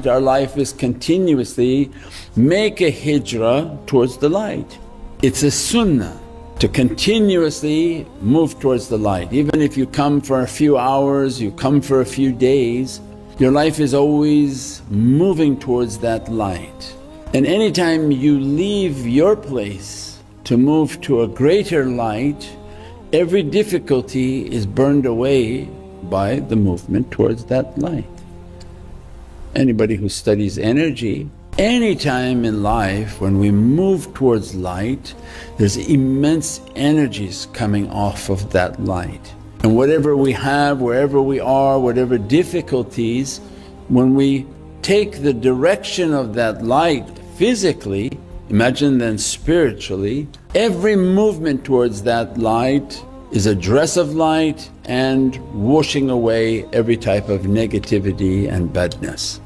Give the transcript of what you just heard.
Our life is continuously make a hijrah towards the light. It's a sunnah to continuously move towards the light. Even if you come for a few hours, you come for a few days, your life is always moving towards that light. And anytime you leave your place to move to a greater light, every difficulty is burned away by the movement towards that light. Anybody who studies energy, any time in life when we move towards light, there's immense energies coming off of that light. And whatever we have, wherever we are, whatever difficulties, when we take the direction of that light physically, imagine then spiritually, every movement towards that light is a dress of light and washing away every type of negativity and badness.